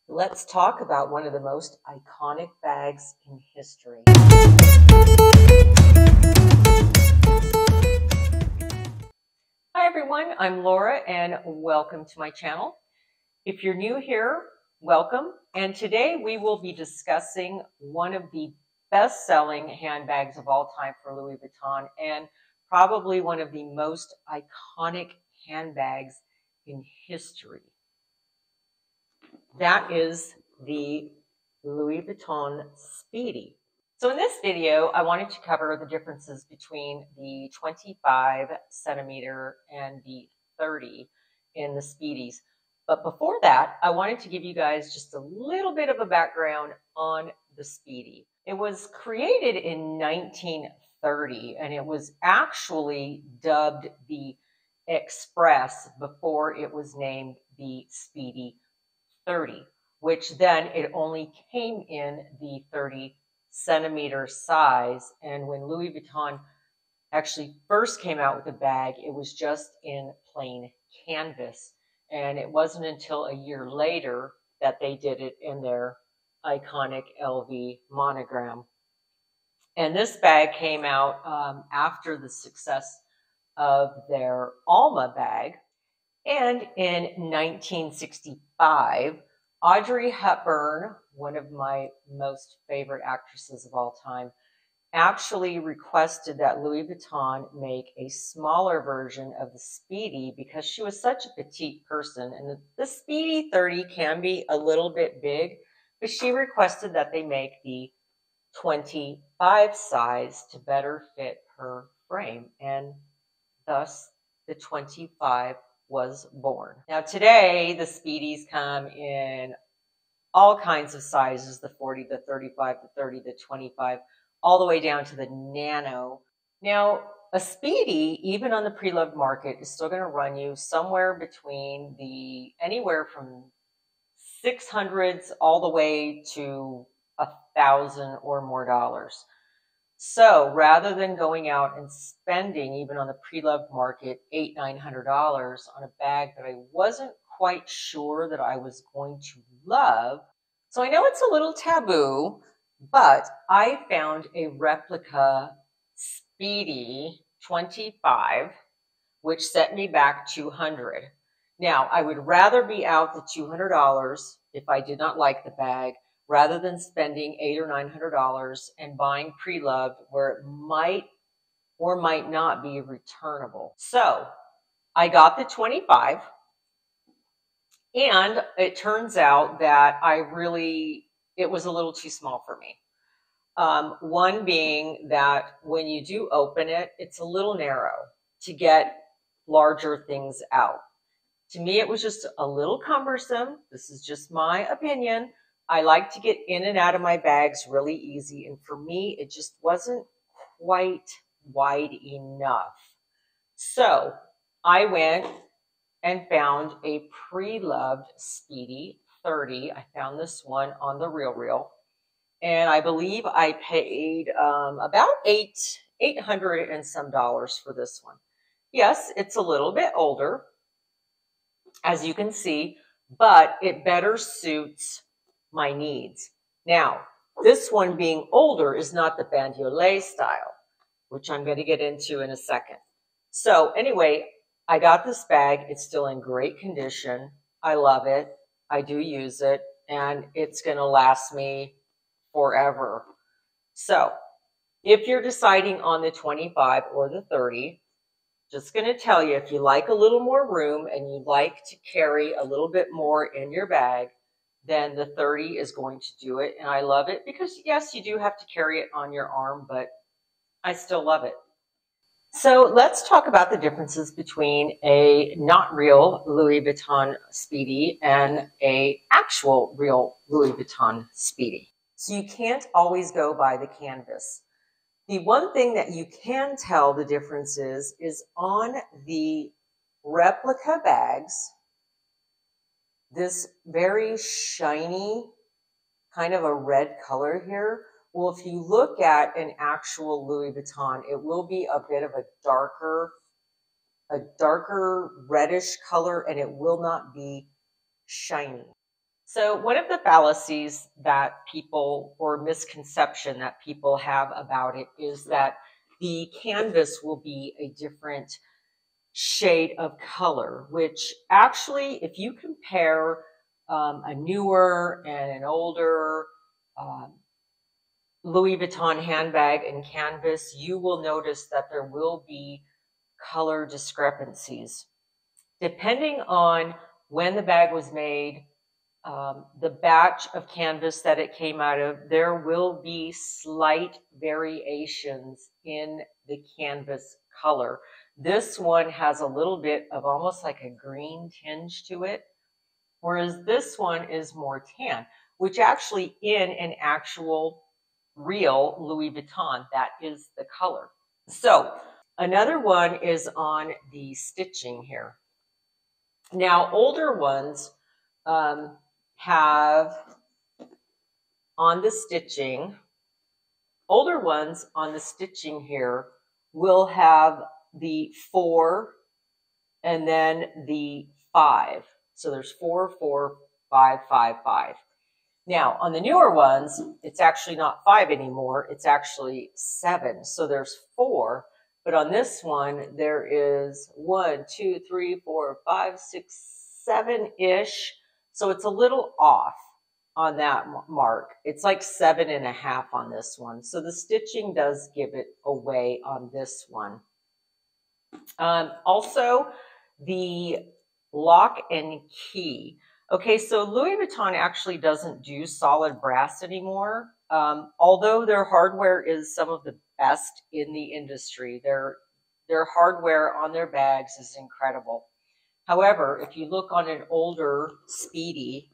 Let's talk about one of the most iconic bags in history. Hi everyone, I'm Laura and welcome to my channel. If you're new here, welcome. And today we will be discussing one of the best-selling handbags of all time for Louis Vuitton and probably one of the most iconic handbags in history. That is the Louis Vuitton Speedy. So in this video, I wanted to cover the differences between the 25 centimeter and the 30 in the Speedies. But before that, I wanted to give you guys just a little bit of a background on the Speedy. It was created in 1930, and it was actually dubbed the Express before it was named the Speedy 30, which then it only came in the 30 centimeter size. And when Louis Vuitton actually first came out with the bag, it was just in plain canvas. And it wasn't until a year later that they did it in their iconic LV monogram. And this bag came out after the success of their Alma bag. And in 1965, Audrey Hepburn, one of my most favorite actresses of all time, actually requested that Louis Vuitton make a smaller version of the Speedy because she was such a petite person. And the Speedy 30 can be a little bit big, but she requested that they make the 25 size to better fit her frame. And thus, the 25 was born. Now today, the Speedies come in all kinds of sizes, the 40, the 35, the 30, the 25, all the way down to the nano. Now, a Speedy, even on the pre-loved market, is still going to run you somewhere between anywhere from 600s all the way to $1,000 or more dollars. So rather than going out and spending, even on the pre-loved market, $800, $900 on a bag that I wasn't quite sure that I was going to love. So I know it's a little taboo, but I found a replica Speedy 25, which set me back $200. Now, I would rather be out the $200 if I did not like the bag, rather than spending $800 or $900 and buying pre-loved where it might or might not be returnable. So I got the 25, and it turns out that it was a little too small for me. One being that when you do open it, it's a little narrow to get larger things out. To me, it was just a little cumbersome. This is just my opinion. I like to get in and out of my bags really easy. And for me, it just wasn't quite wide enough. So I went and found a pre-loved Speedy 30. I found this one on the RealReal. And I believe I paid about $800 and some dollars for this one. Yes, it's a little bit older, as you can see, but it better suits my needs. Now, this one being older is not the bandolier style, which I'm going to get into in a second. So anyway, I got this bag. It's still in great condition. I love it. I do use it, and it's going to last me forever. So if you're deciding on the 25 or the 30, just going to tell you, if you like a little more room and you like to carry a little bit more in your bag, then the 30 is going to do it. And I love it because, yes, you do have to carry it on your arm, but I still love it. So let's talk about the differences between a not real Louis Vuitton Speedy and a actual real Louis Vuitton Speedy. So you can't always go by the canvas. The one thing that you can tell the difference is on the replica bags, this very shiny kind of a red color here. Well, if you look at an actual Louis Vuitton, it will be a bit of a darker reddish color, and it will not be shiny. So one of the fallacies that people, or misconception that people have about it, is that the canvas will be a different shade of color, which actually, if you compare a newer and an older Louis Vuitton handbag and canvas, you will notice that there will be color discrepancies. Depending on when the bag was made, the batch of canvas that it came out of, there will be slight variations in the canvas color. This one has a little bit of almost like a green tinge to it, whereas this one is more tan, which actually in an actual real Louis Vuitton, that is the color. So another one is on the stitching here. Now, older ones have on the stitching, older ones on the stitching here will have the 4 and then the 5. So there's 4, 4, 5, 5, 5. Now, on the newer ones, it's actually not 5 anymore. It's actually 7. So there's 4. But on this one, there is 1, 2, 3, 4, 5, 6, 7-ish. So it's a little off on that mark. It's like 7.5 on this one. So the stitching does give it away on this one. Also, the lock and key. Okay, so Louis Vuitton actually doesn't do solid brass anymore. Although their hardware is some of the best in the industry. Their hardware on their bags is incredible. However, if you look on an older Speedy,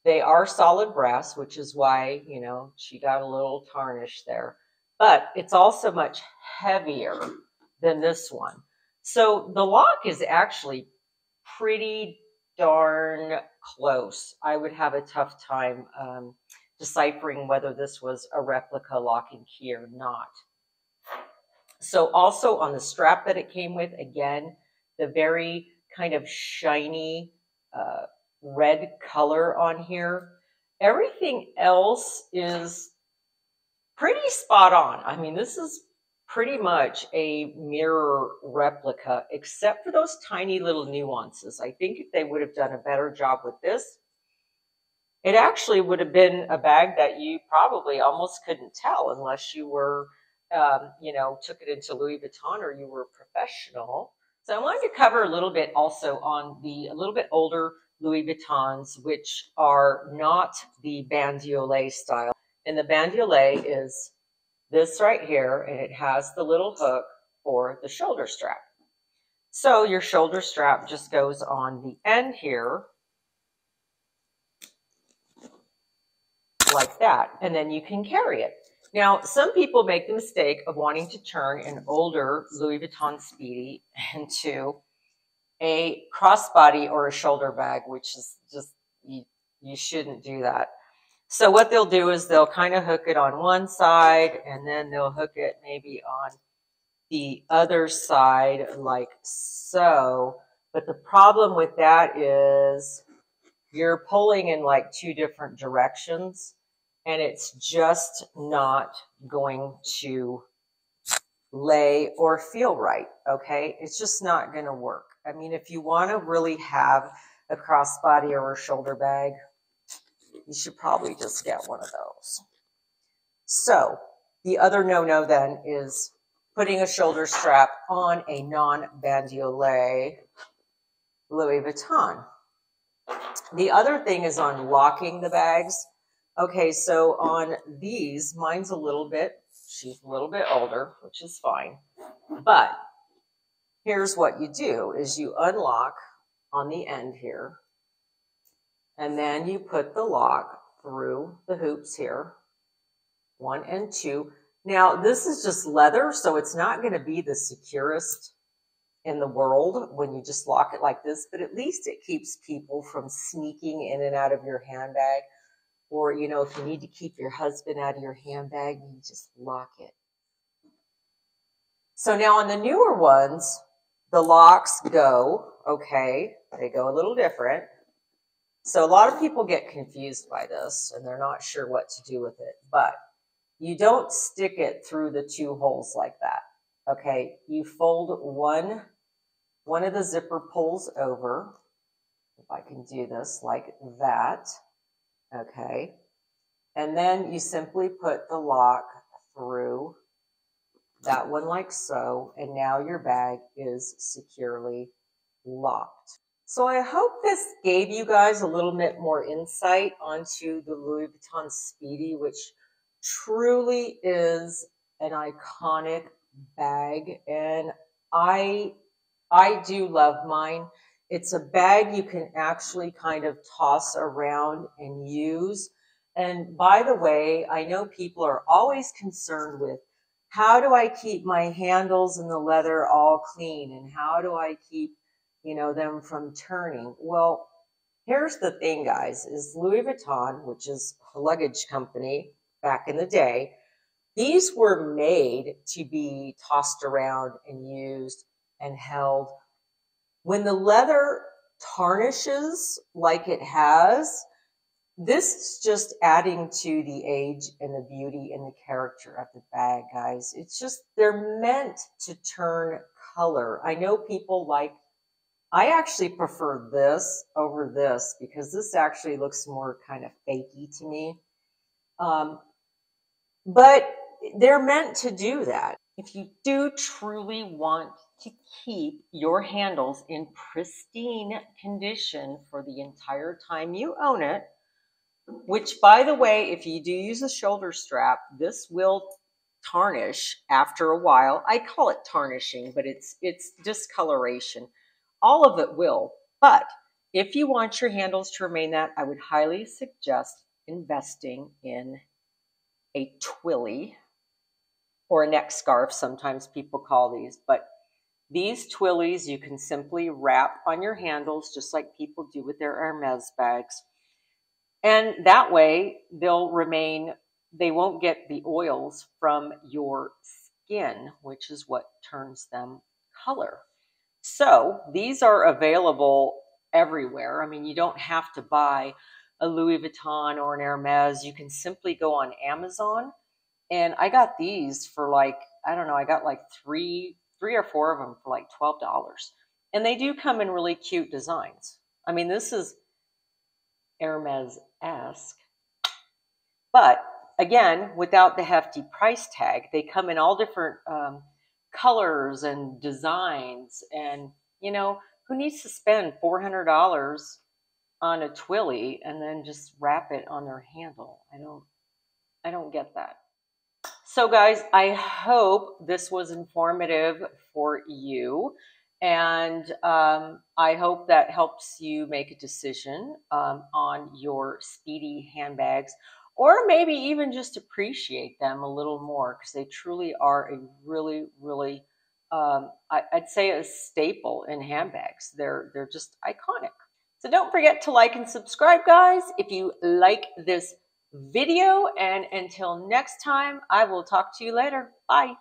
they are solid brass, which is why, you know, she got a little tarnish there. But it's also much heavier than this one. So the lock is actually pretty darn close. I would have a tough time deciphering whether this was a replica lock and key or not. So also on the strap that it came with, again, the very kind of shiny red color on here. Everything else is pretty spot on. I mean, this is pretty much a mirror replica, except for those tiny little nuances. I think if they would have done a better job with this, it actually would have been a bag that you probably almost couldn't tell unless you were, you know, took it into Louis Vuitton or you were a professional. So I wanted to cover a little bit also on the a little bit older Louis Vuittons, which are not the bandolier style. And the bandolier is this right here, and it has the little hook for the shoulder strap. So your shoulder strap just goes on the end here, like that, and then you can carry it. Now, some people make the mistake of wanting to turn an older Louis Vuitton Speedy into a crossbody or a shoulder bag, which is just, you shouldn't do that. So what they'll do is they'll kind of hook it on one side, and then they'll hook it maybe on the other side like so. But the problem with that is you're pulling in like 2 different directions, and it's just not going to lay or feel right, okay? It's just not going to work. I mean, if you want to really have a crossbody or a shoulder bag, you should probably just get one of those. So the other no-no then is putting a shoulder strap on a non-bandolier Louis Vuitton. The other thing is on locking the bags. Okay, so on these, mine's a little bit, she's a little bit older, which is fine. But here's what you do is you unlock on the end here, and then you put the lock through the hoops here, 1 and 2. Now, this is just leather, so it's not going to be the securest in the world when you just lock it like this, but at least it keeps people from sneaking in and out of your handbag. Or, you know, if you need to keep your husband out of your handbag, you just lock it. So now on the newer ones, the locks go, okay, they go a little different. So a lot of people get confused by this and they're not sure what to do with it, but you don't stick it through the 2 holes like that. Okay, you fold one of the zipper pulls over. If I can do this like that. Okay. And then you simply put the lock through that one like so, and now your bag is securely locked. So I hope this gave you guys a little bit more insight onto the Louis Vuitton Speedy, which truly is an iconic bag, and I do love mine. It's a bag you can actually kind of toss around and use. And by the way, I know people are always concerned with how do I keep my handles and the leather all clean, and how do I keep, them from turning? Well, here's the thing, guys, is Louis Vuitton, which is a luggage company back in the day, these were made to be tossed around and used and held. When the leather tarnishes like it has, this is just adding to the age and the beauty and the character of the bag, guys. It's just, they're meant to turn color. I know people I actually prefer this over this because this actually looks more kind of fakey to me. But they're meant to do that. If you do truly want to keep your handles in pristine condition for the entire time you own it, which, by the way, if you do use a shoulder strap, this will tarnish after a while. I call it tarnishing, but it's discoloration. All of it will. But if you want your handles to remain that, I would highly suggest investing in a twilly or a neck scarf. Sometimes people call these, but these twillies you can simply wrap on your handles just like people do with their Hermes bags. And that way they'll remain, they won't get the oils from your skin, which is what turns them color. So these are available everywhere. I mean, you don't have to buy a Louis Vuitton or an Hermes. You can simply go on Amazon. And I got these for I got like three or four of them for like $12. And they do come in really cute designs. I mean, this is Hermes-esque. But again, without the hefty price tag, they come in all different colors and designs. And, who needs to spend $400 on a twilly and then just wrap it on their handle? I don't get that. So guys, I hope this was informative for you. And I hope that helps you make a decision on your Speedy handbags, or maybe even just appreciate them a little more, because they truly are a really, really, I'd say a staple in handbags. They're just iconic. So don't forget to like and subscribe, guys, if you like this video. And until next time, I will talk to you later. Bye.